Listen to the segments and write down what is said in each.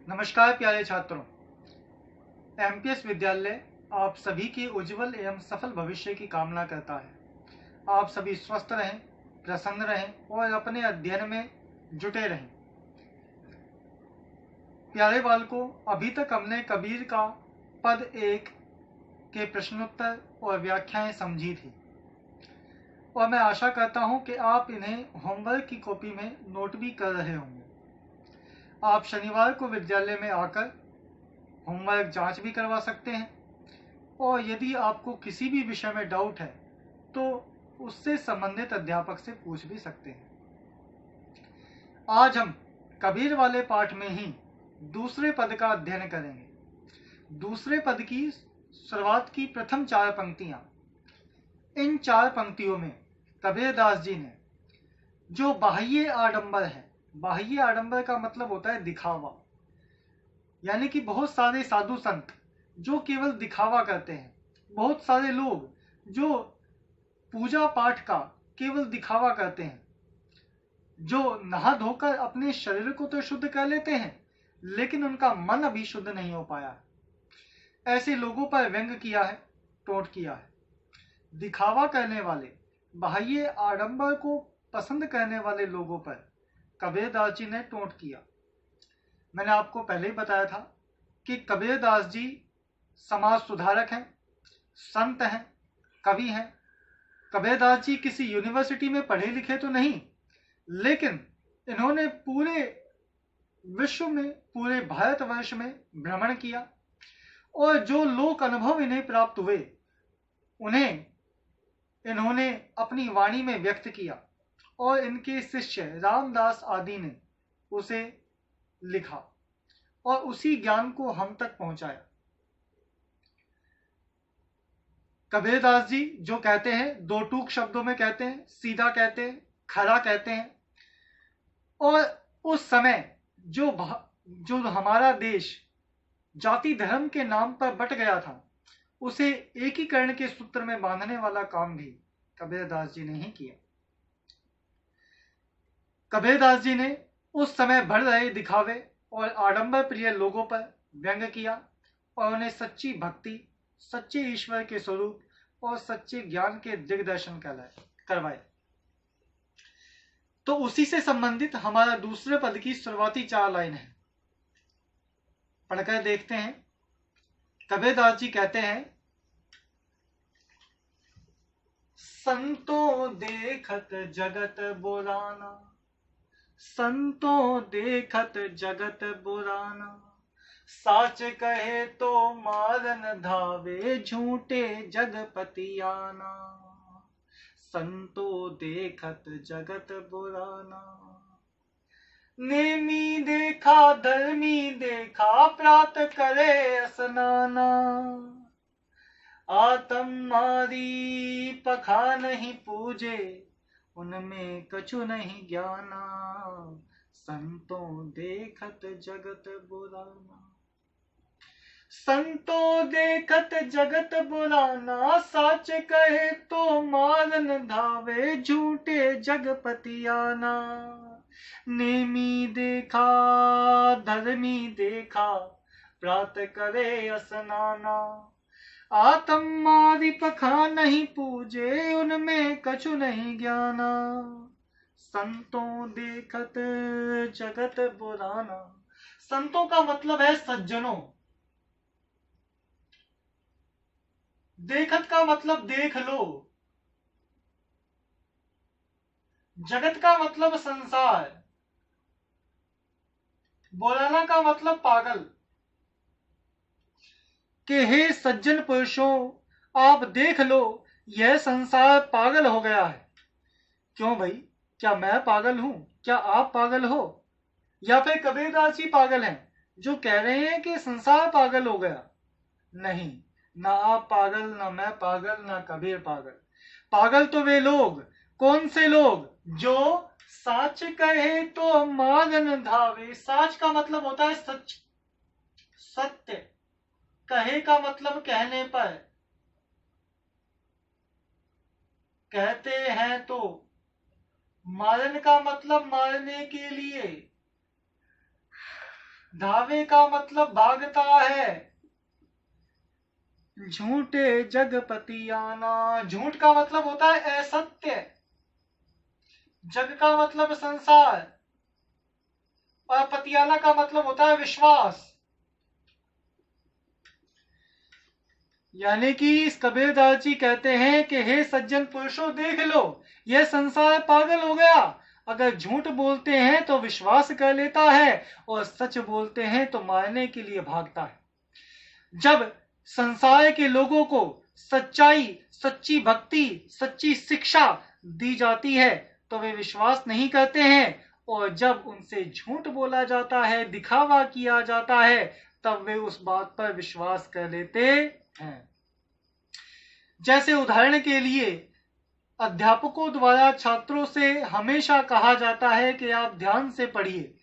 नमस्कार प्यारे छात्रों, एमपीएस विद्यालय आप सभी के उज्जवल एवं सफल भविष्य की कामना करता है। आप सभी स्वस्थ रहें, प्रसन्न रहें और अपने अध्ययन में जुटे रहें। प्यारे बालकों, अभी तक हमने कबीर का पद 1 के प्रश्नोत्तर और व्याख्याएं समझी थी और मैं आशा करता हूं कि आप इन्हें होमवर्क की कॉपी में नोट भी कर रहे होंगे। आप शनिवार को विद्यालय में आकर होमवर्क जांच भी करवा सकते हैं और यदि आपको किसी भी विषय में डाउट है तो उससे संबंधित अध्यापक से पूछ भी सकते हैं। आज हम कबीर वाले पाठ में ही दूसरे पद का अध्ययन करेंगे। दूसरे पद की शुरुआत की प्रथम 4 पंक्तियां, इन 4 पंक्तियों में कबीरदास जी ने जो बाह्य आडंबर है, बाह्य आडंबर का मतलब होता है दिखावा, यानी कि बहुत सारे साधु संत जो केवल दिखावा करते हैं, बहुत सारे लोग जो पूजा पाठ का केवल दिखावा करते हैं, जो नहा धोकर अपने शरीर को तो शुद्ध कर लेते हैं लेकिन उनका मन अभी शुद्ध नहीं हो पाया है। ऐसे लोगों पर व्यंग किया है, टोंट किया है। दिखावा करने वाले, बाह्य आडंबर को पसंद करने वाले लोगों पर कबीरदास जी ने टोंट किया। मैंने आपको पहले ही बताया था कि कबीरदास जी समाज सुधारक हैं, संत हैं, कवि हैं। कबीरदास जी किसी यूनिवर्सिटी में पढ़े लिखे तो नहीं, लेकिन इन्होंने पूरे विश्व में, पूरे भारतवर्ष में भ्रमण किया और जो लोक अनुभव इन्हें प्राप्त हुए उन्हें इन्होंने अपनी वाणी में व्यक्त किया और इनके शिष्य रामदास आदि ने उसे लिखा और उसी ज्ञान को हम तक पहुंचाया। कबीरदास जी जो कहते हैं, 2 टूक शब्दों में कहते हैं, सीधा कहते हैं, खरा कहते हैं। और उस समय जो हमारा देश जाति धर्म के नाम पर बट गया था, उसे एकीकरण के सूत्र में बांधने वाला काम भी कबीरदास जी ने ही किया। कबीरदास जी ने उस समय बढ़ रहे दिखावे और आडंबर प्रिय लोगों पर व्यंग किया और उन्हें सच्ची भक्ति, सच्चे ईश्वर के स्वरूप और सच्चे ज्ञान के दिग्दर्शन करवाए। तो उसी से संबंधित हमारा दूसरे पद की शुरुआती 4 लाइन है, पढ़कर देखते हैं। कबीरदास जी कहते हैं, संतों देखत जगत बुराना, संतों देखत जगत बुराना, साच कहे तो मारन धावे, झूठे जगपतियाना। संतों देखत जगत बुराना, नेमी देखा धर्मी देखा, प्रात करे स्नाना। आतम मारी पखा नहीं पूजे, उनमें कछु नहीं ज्ञाना। संतों देखत जगत बुराना, संतों देखत जगत बुराना, साच कहे तो मारन धावे, झूठे जगपतियाना। नेमी देखा धर्मी देखा, प्रात करे स्नाना। आतम मारी पखा नहीं पूजे, उनमें कछु नहीं ज्ञाना। संतों देखत जगत बुराना, संतों का मतलब है सज्जनों। देखत का मतलब देख लो, जगत का मतलब संसार, बुराना का मतलब पागल। कि हे सज्जन पुरुषों, आप देख लो, यह संसार पागल हो गया है। क्यों भाई, क्या मैं पागल हूं? क्या आप पागल हो? या फिर कबीरदास जी पागल हैं जो कह रहे हैं कि संसार पागल हो गया? नहीं, ना आप पागल, ना मैं पागल, ना कबीर पागल। पागल तो वे लोग, कौन से लोग? जो साच कहे तो मारन धावे। साच का मतलब होता है सच, सत्य। कहे का मतलब कहने पर, कहते हैं तो। मारन का मतलब मारने के लिए। धावे का मतलब भागता है। झूठे जगपति आना, झूठ का मतलब होता है असत्य। जग का मतलब संसार और पतियाना का मतलब होता है विश्वास। यानी कि कबीरदास जी कहते हैं कि हे सज्जन पुरुषों, देख लो, यह संसार पागल हो गया। अगर झूठ बोलते हैं तो विश्वास कर लेता है और सच बोलते हैं तो मारने के लिए भागता है। जब संसार के लोगों को सच्चाई, सच्ची भक्ति, सच्ची शिक्षा दी जाती है तो वे विश्वास नहीं करते हैं, और जब उनसे झूठ बोला जाता है, दिखावा किया जाता है, तब वे उस बात पर विश्वास कर लेते हैं। जैसे उदाहरण के लिए अध्यापकों द्वारा छात्रों से हमेशा कहा जाता है कि आप ध्यान से पढ़िए,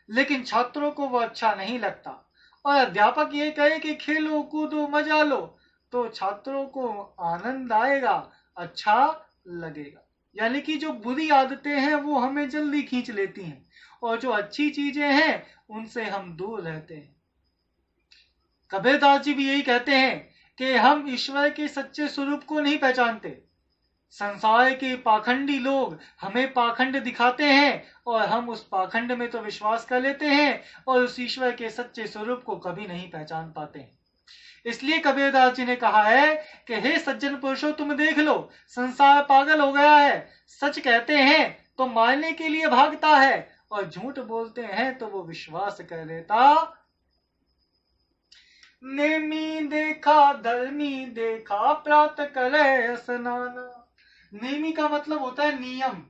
लेकिन छात्रों को वो अच्छा नहीं लगता, और अध्यापक ये कहे कि खेलो कूदो मजा लो, तो छात्रों को आनंद आएगा, अच्छा लगेगा। यानी कि जो बुरी आदतें हैं वो हमें जल्दी खींच लेती हैं, और जो अच्छी चीजें हैं उनसे हम दूर रहते हैं। कबीरदास जी भी यही कहते हैं कि हम ईश्वर के सच्चे स्वरूप को नहीं पहचानते। संसार के पाखंडी लोग हमें पाखंड दिखाते हैं और हम उस पाखंड में तो विश्वास कर लेते हैं और उस ईश्वर के सच्चे स्वरूप को कभी नहीं पहचान पाते हैं। इसलिए कबीरदास जी ने कहा है कि हे सज्जन पुरुषों, तुम देख लो, संसार पागल हो गया है। सच कहते हैं तो मारने के लिए भागता है, और झूठ बोलते हैं तो वो विश्वास कर लेता। नेमी देखा धर्मी देखा प्रात करे स्नाना। नेमी का मतलब होता है नियम,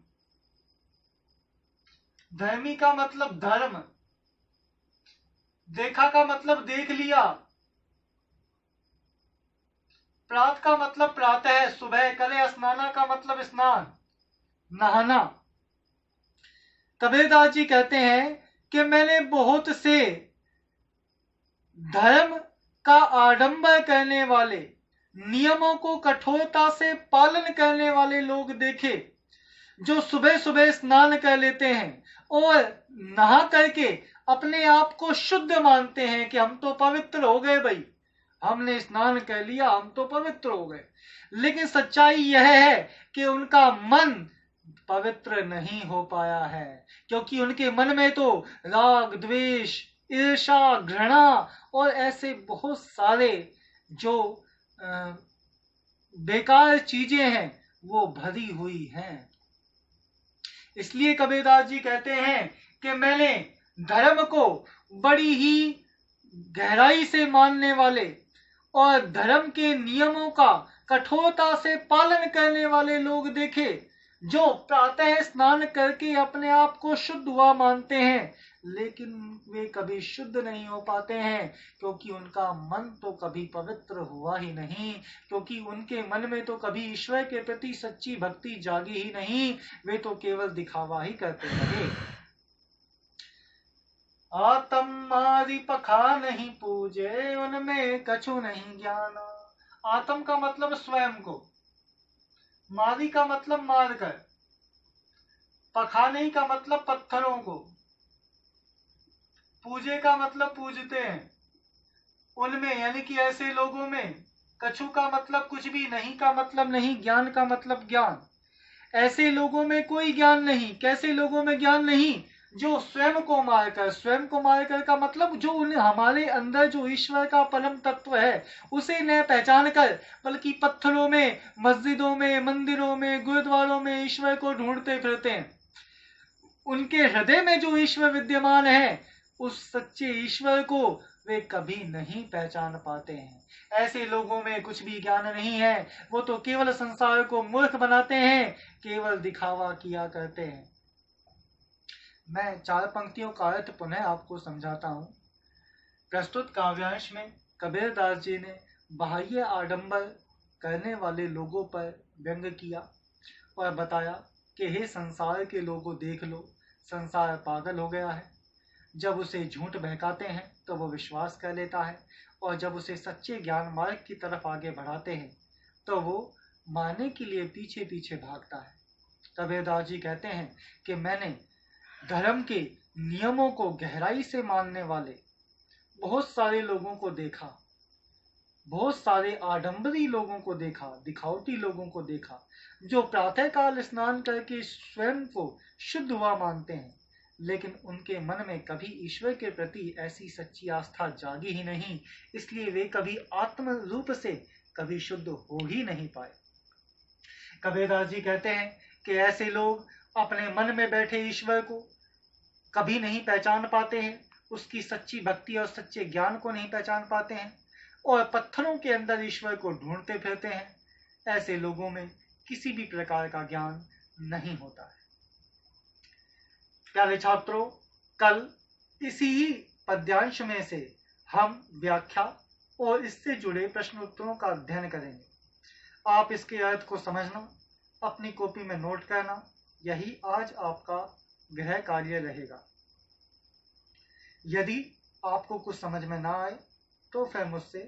धर्मी का मतलब धर्म, देखा का मतलब देख लिया, प्रात का मतलब प्रातः सुबह, कले स्नाना का मतलब स्नान, नहाना। कबीरदास जी कहते हैं कि मैंने बहुत से धर्म का आडंबर करने वाले, नियमों को कठोरता से पालन करने वाले लोग देखे, जो सुबह सुबह स्नान कर लेते हैं और नहा करके अपने आप को शुद्ध मानते हैं कि हम तो पवित्र हो गए भाई, हमने स्नान कर लिया, हम तो पवित्र हो गए। लेकिन सच्चाई यह है कि उनका मन पवित्र नहीं हो पाया है, क्योंकि उनके मन में तो राग, द्वेष, ईर्षा, घृणा और ऐसे बहुत सारे जो बेकार चीजें हैं वो भरी हुई हैं। इसलिए कबीरदास जी कहते हैं कि मैंने धर्म को बड़ी ही गहराई से मानने वाले और धर्म के नियमों का कठोरता से पालन करने वाले लोग देखे, जो प्रातः स्नान करके अपने आप को शुद्ध हुआ मानते हैं, लेकिन वे कभी शुद्ध नहीं हो पाते हैं, क्योंकि उनका मन तो कभी पवित्र हुआ ही नहीं, क्योंकि उनके मन में तो कभी ईश्वर के प्रति सच्ची भक्ति जागी ही नहीं, वे तो केवल दिखावा ही करते रहे। आत्म मारी पखा नहीं पूजे, उनमें कछु नहीं ज्ञान। आत्म का मतलब स्वयं को, मारी का मतलब मार कर, पखाने का मतलब पत्थरों को, पूजे का मतलब पूजते हैं, उनमें यानी कि ऐसे लोगों में, कछु का मतलब कुछ भी, नहीं का मतलब नहीं, ज्ञान का मतलब ज्ञान, ऐसे लोगों में कोई ज्ञान नहीं। कैसे लोगों में ज्ञान नहीं? जो स्वयं को मारकर, स्वयं को मारकर का मतलब जो उन्हें हमारे अंदर जो ईश्वर का परम तत्व है उसे न पहचान कर, बल्कि पत्थरों में, मस्जिदों में, मंदिरों में, गुरुद्वारों में ईश्वर को ढूंढते फिरते हैं। उनके हृदय में जो ईश्वर विद्यमान है, उस सच्चे ईश्वर को वे कभी नहीं पहचान पाते हैं। ऐसे लोगों में कुछ भी ज्ञान नहीं है, वो तो केवल संसार को मूर्ख बनाते हैं, केवल दिखावा किया करते हैं। मैं 4 पंक्तियों का अर्थ पुनः आपको समझाता हूं। प्रस्तुत काव्यांश में कबीरदास जी ने बाह्य आडंबर करने वाले लोगों पर व्यंग किया और बताया कि हे संसार के लोगों, देख लो, संसार पागल हो गया है। जब उसे झूठ बहकाते हैं तो वो विश्वास कर लेता है, और जब उसे सच्चे ज्ञान मार्ग की तरफ आगे बढ़ाते हैं तो वो मारने के लिए पीछे पीछे भागता है। कबीरदास जी कहते हैं कि मैंने धर्म के नियमों को गहराई से मानने वाले बहुत सारे लोगों को देखा, बहुत सारे आडंबरी लोगों को देखा, दिखावटी लोगों को देखा, जो प्रातःकाल स्नान करके स्वयं को शुद्ध हुआ मानते हैं, लेकिन उनके मन में कभी ईश्वर के प्रति ऐसी सच्ची आस्था जागी ही नहीं, इसलिए वे कभी आत्म रूप से कभी शुद्ध हो ही नहीं पाए। कबीरदास जी कहते हैं कि ऐसे लोग अपने मन में बैठे ईश्वर को कभी नहीं पहचान पाते हैं, उसकी सच्ची भक्ति और सच्चे ज्ञान को नहीं पहचान पाते हैं और पत्थरों के अंदर ईश्वर को ढूंढते फिरते हैं। ऐसे लोगों में किसी भी प्रकार का ज्ञान नहीं होता है। प्यारे छात्रों, कल इसी ही पद्यांश में से हम व्याख्या और इससे जुड़े प्रश्न उत्तरों का अध्ययन करेंगे। आप इसके अर्थ को समझना, अपनी कॉपी में नोट करना, यही आज आपका गृह कार्य रहेगा। यदि आपको कुछ समझ में ना आए तो फिर मुझसे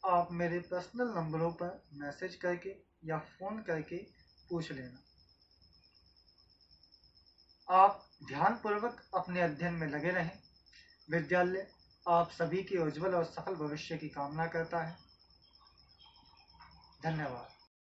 आप मेरे पर्सनल नंबरों पर मैसेज करके या फोन करके पूछ लेना। आप ध्यानपूर्वक अपने अध्ययन में लगे रहें। विद्यालय आप सभी के उज्जवल और सफल भविष्य की कामना करता है। धन्यवाद।